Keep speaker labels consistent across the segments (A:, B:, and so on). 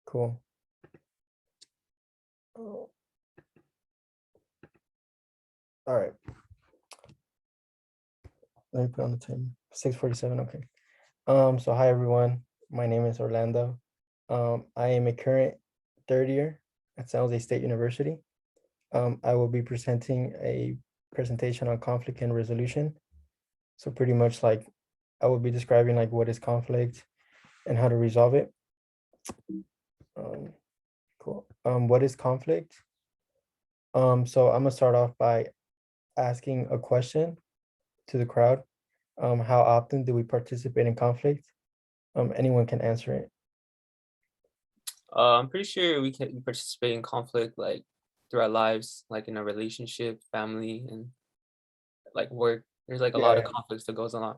A: Cool. Oh, all right. Let me put on the time. 6:47. Okay. So hi everyone. My name is Orlando. I am a current third year at San Jose State University. I will be presenting a presentation on conflict and resolution. So pretty much like I will be describing like what is conflict and how to resolve it. Cool. What is conflict? So I'm gonna start off by asking a question to the crowd. How often do we participate in conflict? Anyone can answer it.
B: I'm pretty sure we can participate in conflict like through our lives, like in a relationship, family, and like work. There's like a lot of
A: Yeah,
B: conflicts that goes on.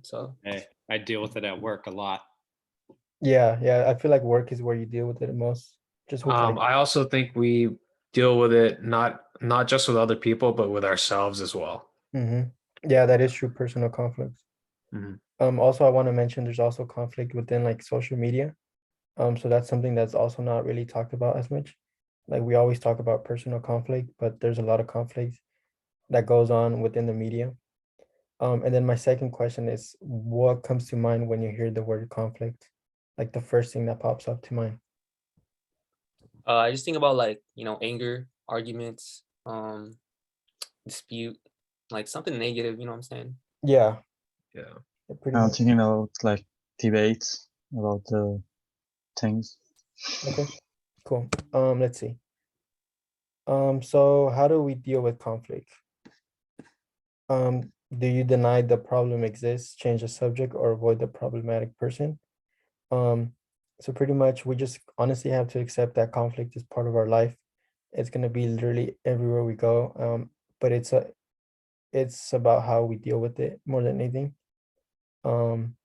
B: So
C: Hey, I deal with it at work a lot.
A: yeah. I feel like work is where you deal with it the most. Just with like,
D: I also think we deal with it not just with other people, but with ourselves as well.
A: yeah, that is true. Personal conflicts.
D: Mhm.
A: Also, I want to mention there's also conflict within like social media. So that's something that's also not really talked about as much. Like we always talk about personal conflict, but there's a lot of conflict that goes on within the media. And then my second question is, what comes to mind when you hear the word conflict? Like the first thing that pops up to mind.
B: I just think about like anger, arguments, dispute, like something negative. You know what I'm saying?
A: Yeah,
D: Yeah.
A: pretty
E: I'm
A: much.
E: thinking about like debates about the things.
A: Okay, cool. Let's see. So how do we deal with conflict? Do you deny the problem exists, change the subject, or avoid the problematic person? Um, so pretty much we just honestly have to accept that conflict is part of our life. It's gonna be literally everywhere we go. But it's about how we deal with it more than anything. Um,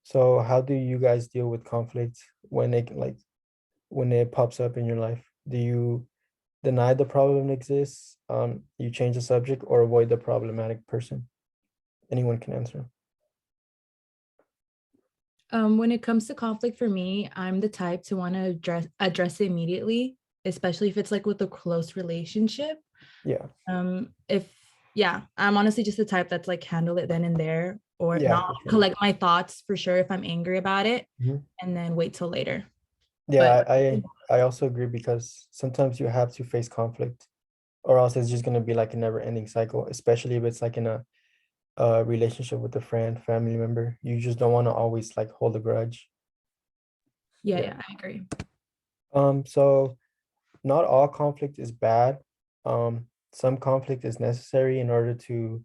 A: so how do you guys deal with conflict when it pops up in your life? Do you deny the problem exists, you change the subject, or avoid the problematic person? Anyone can answer.
F: When it comes to conflict for me, I'm the type to want to address it immediately, especially if it's like with a close relationship.
A: Yeah.
F: If yeah, I'm honestly just the type that's like handle it then and there, or
A: Yeah,
F: not
A: for sure.
F: collect my thoughts for sure if I'm angry about it,
A: Mhm.
F: and then wait till later.
A: Yeah,
F: But
A: I also agree because sometimes you have to face conflict, or else it's just gonna be like a never-ending cycle, especially if it's like in a relationship with a friend, family member. You just don't want to always like hold a grudge.
F: yeah, I agree.
A: So not all conflict is bad. Some conflict is necessary in order to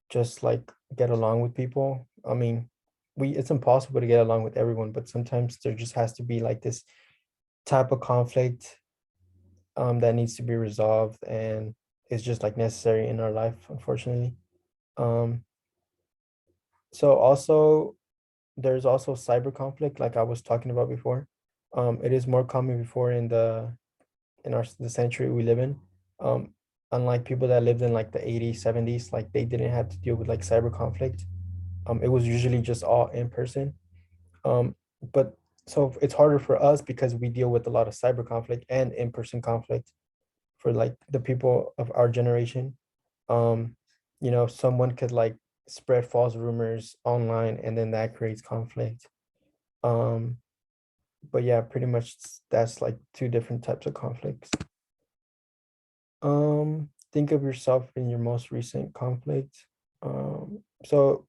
A: just like get along with people. I mean, it's impossible to get along with everyone, but sometimes there just has to be like this type of conflict that needs to be resolved and it's just like necessary in our life, unfortunately. Um, so also there's also cyber conflict, like I was talking about before. It is more common before the century we live in. Um, Unlike people that lived in like the 80s, 70s, like they didn't have to deal with like cyber conflict. It was usually just all in person. Um, but so it's harder for us because we deal with a lot of cyber conflict and in-person conflict for like the people of our generation. Um, someone could like spread false rumors online and then that creates conflict. Um, but yeah, pretty much that's like two different types of conflicts. Think of yourself in your most recent conflict. So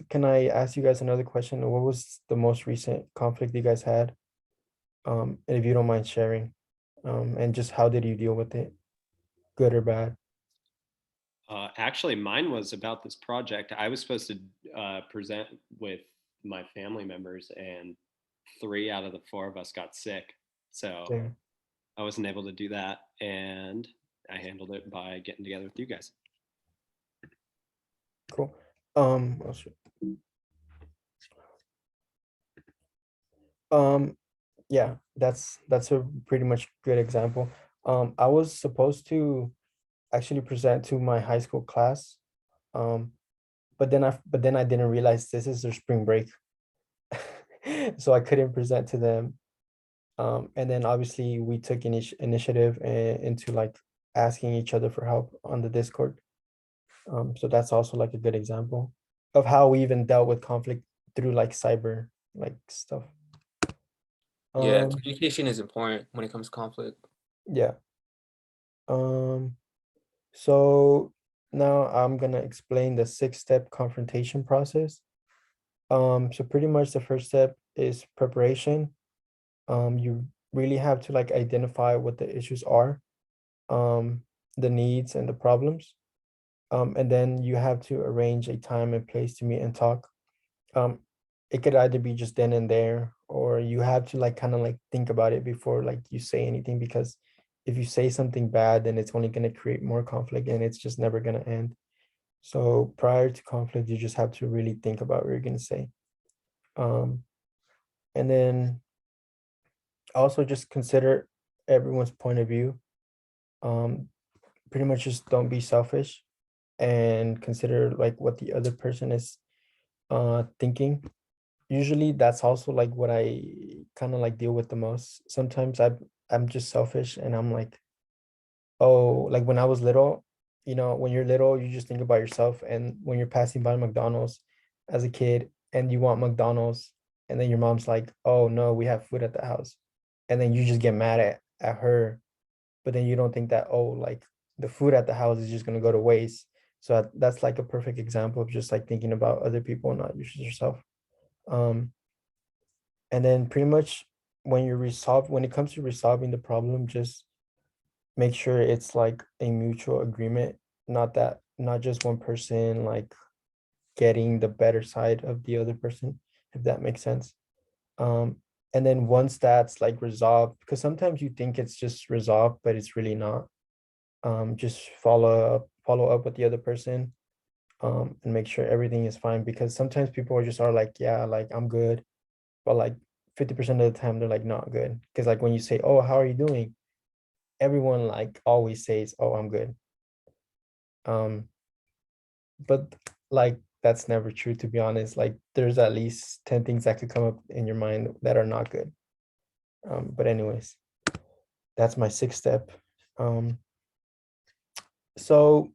A: can I ask you guys another question? What was the most recent conflict you guys had? And if you don't mind sharing, and just how did you deal with it, good or bad?
C: Actually, mine was about this project. I was supposed to present with my family members, and 3 out of the 4 of us got sick. So
A: Yeah,
C: I wasn't able to do that. And I handled it by getting together with you guys.
A: cool. I'll yeah, that's a pretty much good example. I was supposed to actually present to my high school class, um, but then I didn't realize this is their spring break, so I couldn't present to them. And then obviously we took initiative into like asking each other for help on the Discord. So that's also like a good example of how we even dealt with conflict through like cyber like stuff.
B: Yeah,
A: Um,
B: communication is important when it comes to conflict.
A: yeah. So now I'm gonna explain the 6-step confrontation process. So pretty much the first step is preparation. You really have to like identify what the issues are, the needs and the problems. And then you have to arrange a time and place to meet and talk. Um, it could either be just then and there, or you have to like kind of like think about it before like you say anything, because if you say something bad, then it's only going to create more conflict and it's just never going to end. So prior to conflict, you just have to really think about what you're going to say. Um, and then also just consider everyone's point of view. Um, Pretty much just don't be selfish and consider like what the other person is thinking. Usually that's also like what I kind of like deal with the most. Sometimes I'm just selfish and I'm like, oh, like when I was little, when you're little, you just think about yourself. And when you're passing by McDonald's as a kid and you want McDonald's, and then your mom's like, oh no, we have food at the house. And then you just get mad at her, but then you don't think that, oh, like the food at the house is just gonna go to waste. So that's like a perfect example of just like thinking about other people, not just yourself. Um, and then pretty much when it comes to resolving the problem, just make sure it's like a mutual agreement, not just one person like getting the better side of the other person, if that makes sense. Um, and then once that's like resolved, because sometimes you think it's just resolved, but it's really not. Just follow up with the other person, and make sure everything is fine, because sometimes people are like, yeah, like I'm good, but like 50% of the time they're like not good. Because like when you say, oh, how are you doing? Everyone like always says, oh, I'm good. Um, but like that's never true, to be honest. Like there's at least 10 things that could come up in your mind that are not good. But anyways, that's my 6th step. Um, so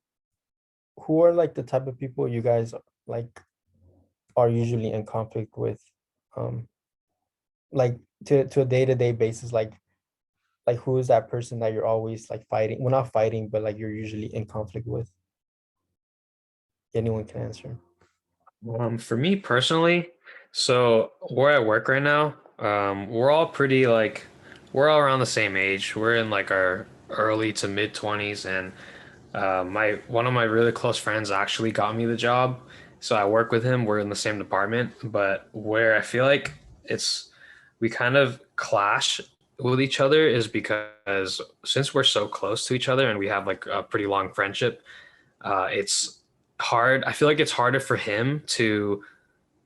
A: who are like the type of people you guys like are usually in conflict with? Um, like to a day-to-day basis, like who is that person that you're always like fighting? Well, not fighting, but like you're usually in conflict with. Anyone can answer.
D: For me personally, so where I work right now, we're all pretty like we're all around the same age. We're in like our early to mid 20s, and my one of my really close friends actually got me the job. So I work with him. We're in the same department, but where I feel like it's we kind of clash with each other is because since we're so close to each other and we have like a pretty long friendship, it's hard. I feel like it's harder for him to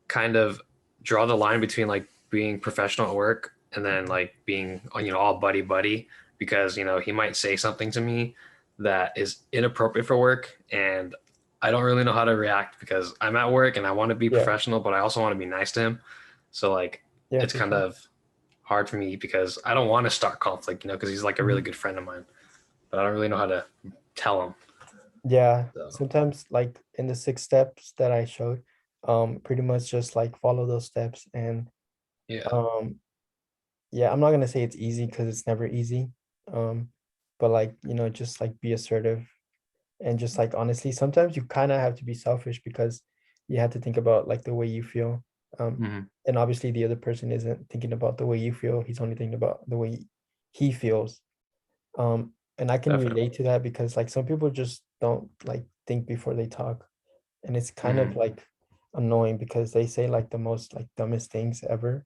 D: kind of draw the line between like being professional at work and then like being all buddy buddy, because he might say something to me that is inappropriate for work, and I don't really know how to react because I'm at work and I want to be
A: Yeah,
D: professional but I also want to be nice to him. So like
A: yeah,
D: it's
A: for
D: kind
A: sure.
D: of hard for me because I don't want to start conflict, because he's like a really
A: Mhm.
D: good friend of mine, but I don't really know how to tell him.
A: Yeah,
D: So
A: sometimes like in the 6 steps that I showed, pretty much just like follow those steps. And
D: yeah.
A: um yeah, I'm not gonna say it's easy because it's never easy. Um, but like, just like be assertive, and just like honestly, sometimes you kind of have to be selfish because you have to think about like the way you feel.
D: Mhm.
A: And obviously the other person isn't thinking about the way you feel, he's only thinking about the way he feels. And I can
D: Definitely.
A: relate to that because like some people just don't like think before they talk. And it's kind of
D: Mhm.
A: like annoying because they say like the most like dumbest things ever,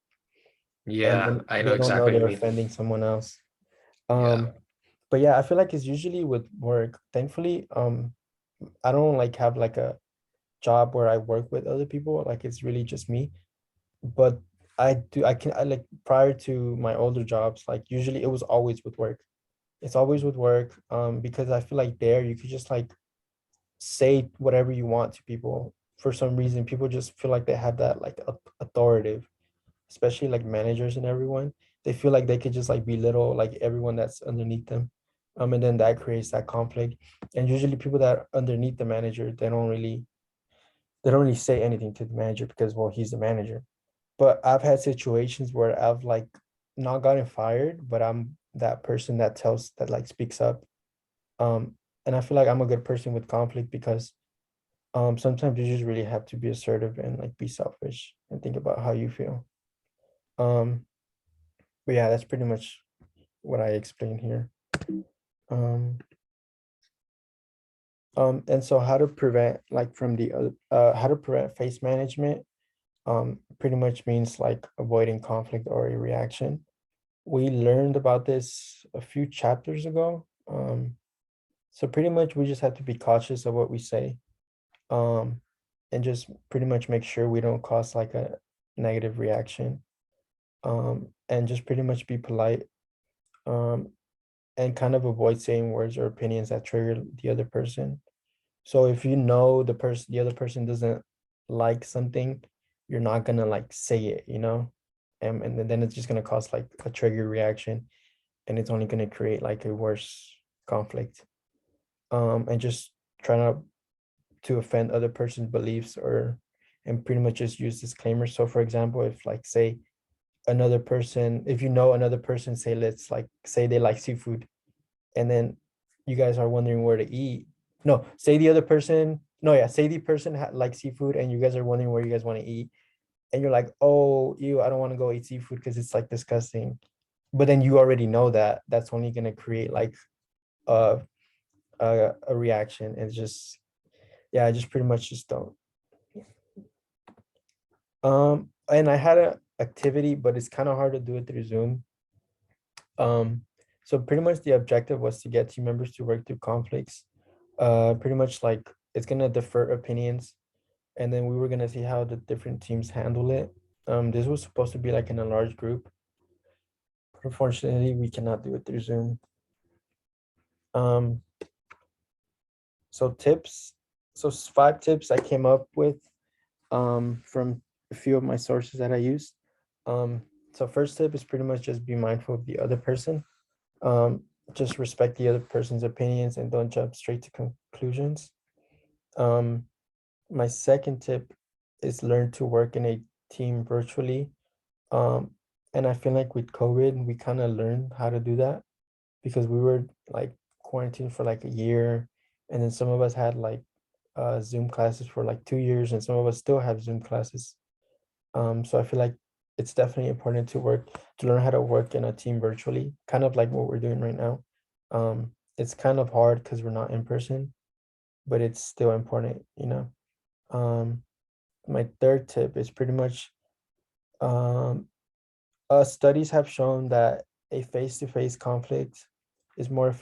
A: and
D: Yeah,
A: then
D: I know
A: they don't know
D: exactly what you
A: they're
D: mean.
A: offending someone else.
D: Yeah.
A: Um, but yeah, I feel like it's usually with work. Thankfully, I don't like have like a job where I work with other people. Like it's really just me. But I like prior to my older jobs, like usually it was always with work. It's always with work. Because I feel like there you could just like say whatever you want to people. For some reason, people just feel like they have that like authoritative, especially like managers and everyone. they feel like they could just like belittle like everyone that's underneath them. And then that creates that conflict. And usually people that are underneath the manager, they don't really say anything to the manager because, well, he's the manager. But I've had situations where I've like not gotten fired, but I'm that person that like speaks up. And I feel like I'm a good person with conflict because sometimes you just really have to be assertive and like be selfish and think about how you feel. Um, but yeah, that's pretty much what I explained here. Um, and so how to prevent like from the how to prevent face management pretty much means like avoiding conflict or a reaction. We learned about this a few chapters ago. So pretty much we just have to be cautious of what we say, um, and just pretty much make sure we don't cause like a negative reaction, and just pretty much be polite, um, and kind of avoid saying words or opinions that trigger the other person. So if you know the other person doesn't like something, you're not gonna like say it, and then it's just gonna cause like a trigger reaction, and it's only gonna create like a worse conflict. And just try not to offend other person's beliefs and pretty much just use disclaimers. So for example, if like say another person, if you know another person, say let's like say they like seafood, and then you guys are wondering where to eat. No, say the other person, no, yeah, say the person likes seafood and you guys are wondering where you guys want to eat. And you're like, oh, ew, I don't want to go eat seafood because it's like disgusting. But then you already know that that's only going to create like a, a reaction. It's just, yeah, I just pretty much just don't. And I had a activity, but it's kind of hard to do it through Zoom. So pretty much the objective was to get team members to work through conflicts. Pretty much like it's gonna defer opinions, and then we were gonna see how the different teams handle it. This was supposed to be like in a large group. Unfortunately, we cannot do it through Zoom. Um, so tips, so 5 tips I came up with from a few of my sources that I used. So first tip is pretty much just be mindful of the other person. Um, just respect the other person's opinions and don't jump straight to conclusions. My second tip is learn to work in a team virtually. Um, and I feel like with COVID, we kind of learned how to do that because we were like quarantined for like a year, and then some of us had like Zoom classes for like 2 years, and some of us still have Zoom classes. So I feel like it's definitely important to learn how to work in a team virtually, kind of like what we're doing right now. It's kind of hard because we're not in person, but it's still important. My third tip is pretty much um, studies have shown that a face-to-face conflict is more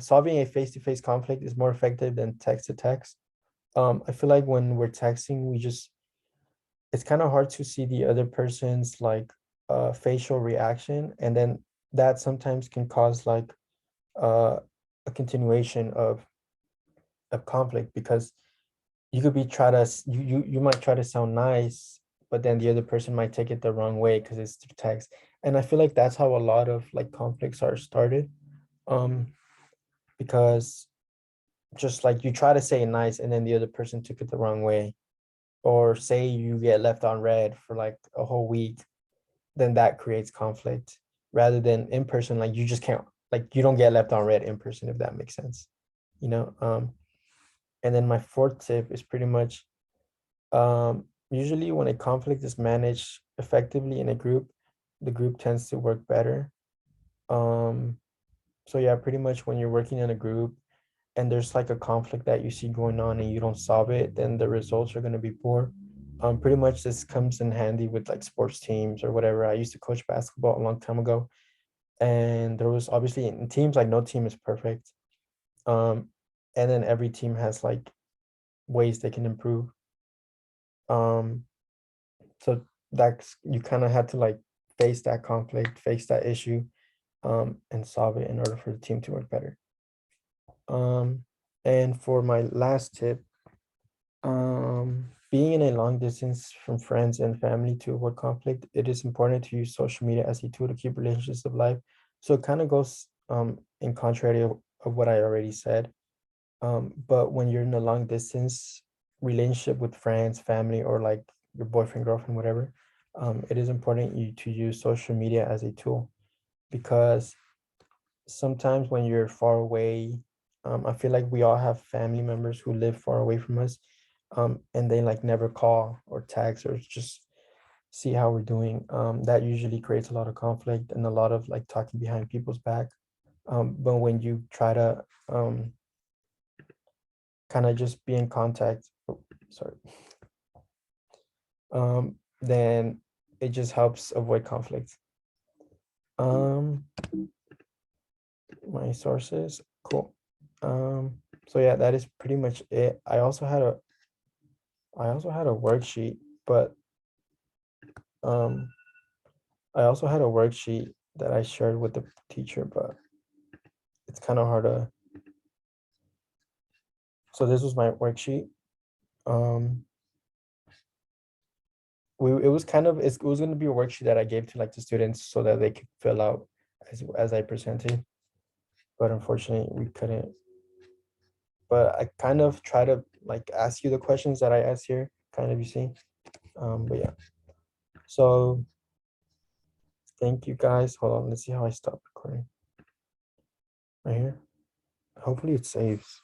A: solving a face-to-face conflict is more effective than text to text. I feel like when we're texting, it's kind of hard to see the other person's like facial reaction, and then that sometimes can cause like a continuation of conflict because you could be try to you might try to sound nice, but then the other person might take it the wrong way because it's through text. And I feel like that's how a lot of like conflicts are started, um because just like you try to say nice and then the other person took it the wrong way, or say you get left on red for like a whole week, then that creates conflict rather than in person. Like you just can't, like you don't get left on red in person, if that makes sense, you know. And then my fourth tip is pretty much usually when a conflict is managed effectively in a group, the group tends to work better. um so yeah, pretty much when you're working in a group and there's like a conflict that you see going on and you don't solve it, then the results are going to be poor. Pretty much this comes in handy with like sports teams or whatever. I used to coach basketball a long time ago, and there was obviously in teams, like no team is perfect. um and then every team has like ways they can improve. um so that's, you kind of had to like face that conflict, face that issue, and solve it in order for the team to work better. And for my last tip, um being in a long distance from friends and family to avoid conflict, it is important to use social media as a tool to keep relationships alive. So it kind of goes in contrary of what I already said. But when you're in a long distance relationship with friends, family, or like your boyfriend, girlfriend, whatever, it is important you to use social media as a tool, because sometimes when you're far away, I feel like we all have family members who live far away from us, and they like never call or text or just see how we're doing. That usually creates a lot of conflict and a lot of like talking behind people's back. But when you try to kind of just be in contact, oh, sorry, then it just helps avoid conflict. My sources, cool. So yeah, that is pretty much it. I also had a worksheet, but I also had a worksheet that I shared with the teacher, but it's kind of hard to. So this was my worksheet. It was kind of, it was going to be a worksheet that I gave to like the students so that they could fill out as I presented, but unfortunately we couldn't. But I kind of try to like ask you the questions that I asked here, kind of, you see. But yeah, so thank you guys. Hold on, let's see how I stop recording. Right here. Hopefully it saves.